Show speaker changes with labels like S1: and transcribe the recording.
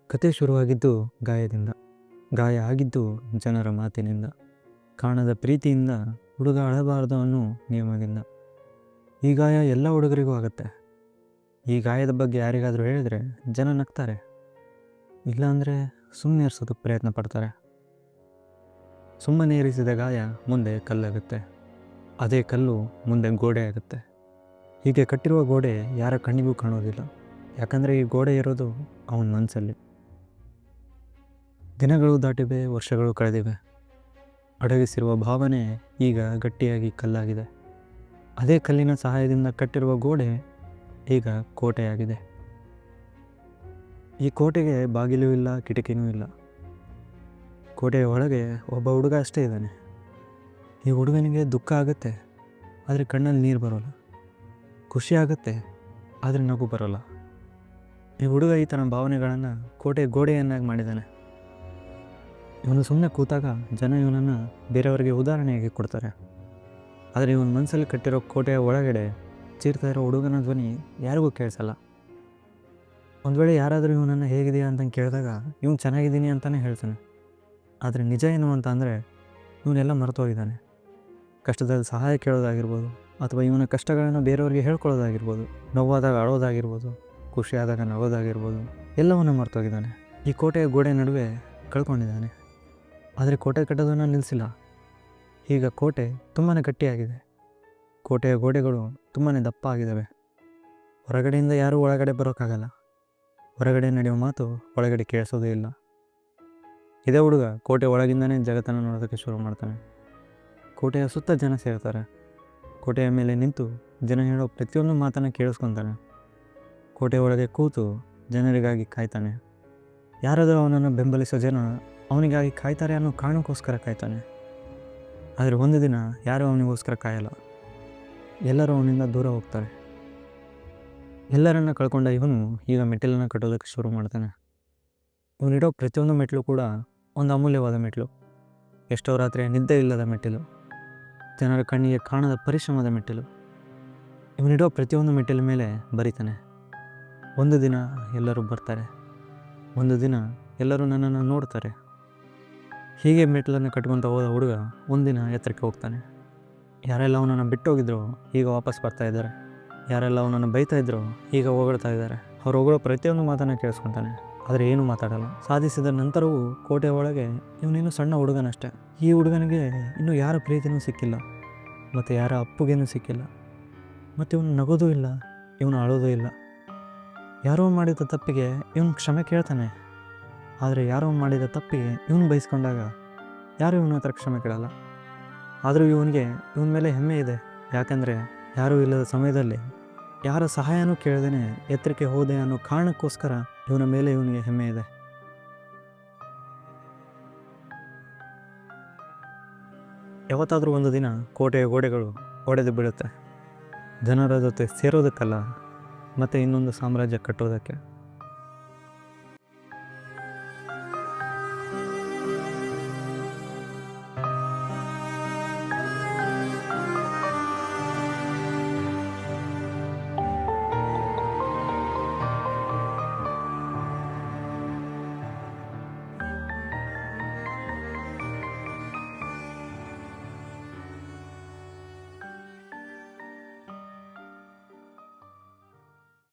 S1: ಕತೆ ಶುರುವಾಗಿದ್ದು ಗಾಯದಿಂದ, ಗಾಯ ಆಗಿದ್ದು ಜನರ ಮಾತಿನಿಂದ, ಕಾಣದ ಪ್ರೀತಿಯಿಂದ, ಹುಡುಗ ಅಳಬಾರದು ಅನ್ನೋ ನಿಯಮದಿಂದ. ಈ ಗಾಯ ಎಲ್ಲ ಹುಡುಗರಿಗೂ ಆಗುತ್ತೆ. ಈ ಗಾಯದ ಬಗ್ಗೆ ಯಾರಿಗಾದರೂ ಹೇಳಿದರೆ ಜನ ನಗ್ತಾರೆ, ಇಲ್ಲಾಂದರೆ ಸುಮ್ಮನೆ ಇರಿಸೋದಕ್ಕೆ ಪ್ರಯತ್ನ ಪಡ್ತಾರೆ. ಸುಮ್ಮನೆ ಇರಿಸಿದ ಗಾಯ ಮುಂದೆ ಕಲ್ಲಾಗುತ್ತೆ, ಅದೇ ಕಲ್ಲು ಮುಂದೆ ಗೋಡೆ ಆಗುತ್ತೆ. ಹೀಗೆ ಕಟ್ಟಿರುವ ಗೋಡೆ ಯಾರ ಕಣ್ಣಿಗೂ ಕಾಣೋದಿಲ್ಲ, ಯಾಕಂದರೆ ಈ ಗೋಡೆ ಇರೋದು ಅವನ ಮನಸ್ಸಲ್ಲಿ. ದಿನಗಳು ದಾಟಿವೆ, ವರ್ಷಗಳು ಕಳೆದಿವೆ. ಅಡಗಿಸಿರುವ ಭಾವನೆ ಈಗ ಗಟ್ಟಿಯಾಗಿ ಕಲ್ಲಾಗಿದೆ. ಅದೇ ಕಲ್ಲಿನ ಸಹಾಯದಿಂದ ಕಟ್ಟಿರುವ ಗೋಡೆ ಈಗ ಕೋಟೆಯಾಗಿದೆ. ಈ ಕೋಟೆಗೆ ಬಾಗಿಲೂ ಇಲ್ಲ, ಕಿಟಕಿನೂ ಇಲ್ಲ. ಕೋಟೆಯ ಒಳಗೆ ಒಬ್ಬ ಹುಡುಗ ಅಷ್ಟೇ ಇದ್ದಾನೆ. ಈ ಹುಡುಗನಿಗೆ ದುಃಖ ಆಗುತ್ತೆ, ಆದರೆ ಕಣ್ಣಲ್ಲಿ ನೀರು ಬರೋಲ್ಲ. ಖುಷಿ ಆಗುತ್ತೆ, ಆದರೆ ನಗು ಬರೋಲ್ಲ. ಈ ಹುಡುಗ ಈ ತನ್ನ ಭಾವನೆಗಳನ್ನು ಕೋಟೆ ಗೋಡೆಯನ್ನಾಗಿ ಮಾಡಿದ್ದಾನೆ. ಇವನು ಸುಮ್ಮನೆ ಕೂತಾಗ ಜನ ಇವನನ್ನು ಬೇರೆಯವರಿಗೆ ಉದಾಹರಣೆಯಾಗಿ ಕೊಡ್ತಾರೆ. ಆದರೆ ಇವನ ಮನಸ್ಸಲ್ಲಿ ಕಟ್ಟಿರೋ ಕೋಟೆಯ ಒಳಗಡೆ ಚೀರ್ತಾ ಇರೋ ಹುಡುಗನ ಧ್ವನಿ ಯಾರಿಗೂ ಕೇಳಿಸಲ್ಲ. ಒಂದು ವೇಳೆ ಯಾರಾದರೂ ಇವನನ್ನು ಹೇಗಿದೆಯಾ ಅಂತ ಕೇಳಿದಾಗ ಇವನು ಚೆನ್ನಾಗಿದ್ದೀನಿ ಅಂತಲೇ ಹೇಳ್ತಾನೆ. ಆದರೆ ನಿಜ ಏನು ಅಂತ ಅಂದರೆ ಇವನೆಲ್ಲ ಮರೆತೋಗಿದ್ದಾನೆ. ಕಷ್ಟದಲ್ಲಿ ಸಹಾಯ ಕೇಳೋದಾಗಿರ್ಬೋದು, ಅಥವಾ ಇವನ ಕಷ್ಟಗಳನ್ನು ಬೇರೆಯವ್ರಿಗೆ ಹೇಳ್ಕೊಳ್ಳೋದಾಗಿರ್ಬೋದು, ನೋವಾದಾಗ ಅಳೋದಾಗಿರ್ಬೋದು, ಖುಷಿಯಾದಾಗ ನಗೋದಾಗಿರ್ಬೋದು, ಎಲ್ಲವನ್ನೂ ಮರೆತೋಗಿದ್ದಾನೆ. ಈ ಕೋಟೆಯ ಗೋಡೆ ನಡುವೆ ಕಳ್ಕೊಂಡಿದ್ದಾನೆ. ಆದರೆ ಕೋಟೆ ಕಟ್ಟೋದನ್ನು ನಿಲ್ಲಿಸಿಲ್ಲ. ಈಗ ಕೋಟೆ ತುಂಬಾ ಗಟ್ಟಿಯಾಗಿದೆ. ಕೋಟೆಯ ಗೋಡೆಗಳು ತುಂಬಾ ದಪ್ಪ ಆಗಿದ್ದಾವೆ. ಹೊರಗಡೆಯಿಂದ ಯಾರೂ ಒಳಗಡೆ ಬರೋಕ್ಕಾಗಲ್ಲ. ಹೊರಗಡೆ ನಡೆಯೋ ಮಾತು ಒಳಗಡೆ ಕೇಳಿಸೋದೇ ಇಲ್ಲ. ಇದೇ ಹುಡುಗ ಕೋಟೆ ಒಳಗಿಂದನೇ ಜಗತ್ತನ್ನು ನೋಡೋದಕ್ಕೆ ಶುರು ಮಾಡ್ತಾನೆ. ಕೋಟೆಯ ಸುತ್ತ ಜನ ಸೇರ್ತಾರೆ. ಕೋಟೆಯ ಮೇಲೆ ನಿಂತು ಜನ ಹೇಳೋ ಪ್ರತಿಯೊಂದು ಮಾತನ್ನು ಕೇಳಿಸ್ಕೊತಾನೆ. ಕೋಟೆ ಒಳಗೆ ಕೂತು ಜನರಿಗಾಗಿ ಕಾಯ್ತಾನೆ. ಯಾರಾದರೂ ಅವನನ್ನು ಬೆಂಬಲಿಸೋ ಜನ ಅವನಿಗಾಗಿ ಕಾಯ್ತಾರೆ ಅನ್ನೋ ಕಾರಣಕ್ಕೋಸ್ಕರ ಕಾಯ್ತಾನೆ. ಆದರೆ ಒಂದು ದಿನ ಯಾರೂ ಅವನಿಗೋಸ್ಕರ ಕಾಯಲ್ಲ. ಎಲ್ಲರೂ ಅವನಿಂದ ದೂರ ಹೋಗ್ತಾರೆ. ಎಲ್ಲರನ್ನ ಕಳ್ಕೊಂಡ ಇವನು ಈಗ ಮೆಟ್ಟಿಲನ್ನು ಕಟ್ಟೋದಕ್ಕೆ ಶುರು ಮಾಡ್ತಾನೆ. ಇವನಿಡೋ ಪ್ರತಿಯೊಂದು ಮೆಟ್ಟಿಲು ಕೂಡ ಒಂದು ಅಮೂಲ್ಯವಾದ ಮೆಟ್ಟಿಲು. ಎಷ್ಟೋ ರಾತ್ರಿ ನಿದ್ದೆ ಇಲ್ಲದ ಮೆಟ್ಟಿಲು, ಜನರ ಕಣ್ಣಿಗೆ ಕಾಣದ ಪರಿಶ್ರಮದ ಮೆಟ್ಟಿಲು. ಇವನಿಡೋ ಪ್ರತಿಯೊಂದು ಮೆಟ್ಟಿಲ ಮೇಲೆ ಬರೀತಾನೆ, ಒಂದು ದಿನ ಎಲ್ಲರೂ ಬರ್ತಾರೆ, ಒಂದು ದಿನ ಎಲ್ಲರೂ ನನ್ನನ್ನು ನೋಡ್ತಾರೆ. ಹೀಗೆ ಮೆಟ್ಟಿಲನ್ನು ಕಟ್ಕೊತ ಹೋದ ಹುಡುಗ ಒಂದಿನ ಎತ್ತರಕ್ಕೆ ಹೋಗ್ತಾನೆ. ಯಾರೆಲ್ಲ ಅವನನ್ನು ಬಿಟ್ಟೋಗಿದ್ರು ಈಗ ವಾಪಸ್ ಬರ್ತಾ ಇದ್ದಾರೆ. ಯಾರೆಲ್ಲ ಅವನನ್ನು ಬೈತಾ ಇದ್ರು ಈಗ ಹೊಗಳ್ತಾ ಇದ್ದಾರೆ. ಅವ್ರು ಹೊಗಳೋ ಪ್ರತಿಯೊಂದು ಮಾತನ್ನು ಕೇಳಿಸ್ಕೊತಾನೆ, ಆದರೆ ಏನೂ ಮಾತಾಡಲ್ಲ. ಸಾಧಿಸಿದ ನಂತರವೂ ಕೋಟೆ ಒಳಗೆ ಇವನಿನ್ನೂ ಸಣ್ಣ ಹುಡುಗನಷ್ಟೇ. ಈ ಹುಡುಗನಿಗೆ ಇನ್ನೂ ಯಾರ ಪ್ರೀತಿನೂ ಸಿಕ್ಕಿಲ್ಲ, ಮತ್ತು ಯಾರ ಅಪ್ಪುಗೇನೂ ಸಿಕ್ಕಿಲ್ಲ. ಮತ್ತು ಇವನು ನಗೋದೂ ಇಲ್ಲ, ಇವನು ಅಳೋದೂ ಇಲ್ಲ. ಯಾರೋ ಮಾಡಿದ ತಪ್ಪಿಗೆ ಇವನು ಕ್ಷಮೆ ಕೇಳ್ತಾನೆ. ಆದರೆ ಯಾರೋ ಮಾಡಿದ ತಪ್ಪಿಗೆ ಇವನು ಬಯಸ್ಕೊಂಡಾಗ ಯಾರೂ ಇವನ ಹತ್ರ ಕ್ಷಮೆ ಕೇಳಲ್ಲ. ಆದರೂ ಇವನಿಗೆ ಇವನ ಮೇಲೆ ಹೆಮ್ಮೆ ಇದೆ. ಯಾಕಂದರೆ ಯಾರೂ ಇಲ್ಲದ ಸಮಯದಲ್ಲಿ ಯಾರ ಸಹಾಯನೂ ಕೇಳದೇನೆ ಎತ್ತರಕ್ಕೆ ಹೋದೆ ಅನ್ನೋ ಕಾರಣಕ್ಕೋಸ್ಕರ ಇವನ ಮೇಲೆ ಇವನಿಗೆ ಹೆಮ್ಮೆ ಇದೆ. ಯಾವತ್ತಾದರೂ ಒಂದು ದಿನ ಕೋಟೆಯ ಗೋಡೆಗಳು ಒಡೆದು ಬೀಳುತ್ತೆ. ಜನರ ಜೊತೆ ಸೇರೋದಕ್ಕಲ್ಲ, ಮತ್ತು ಇನ್ನೊಂದು ಸಾಮ್ರಾಜ್ಯ ಕಟ್ಟೋದಕ್ಕೆ.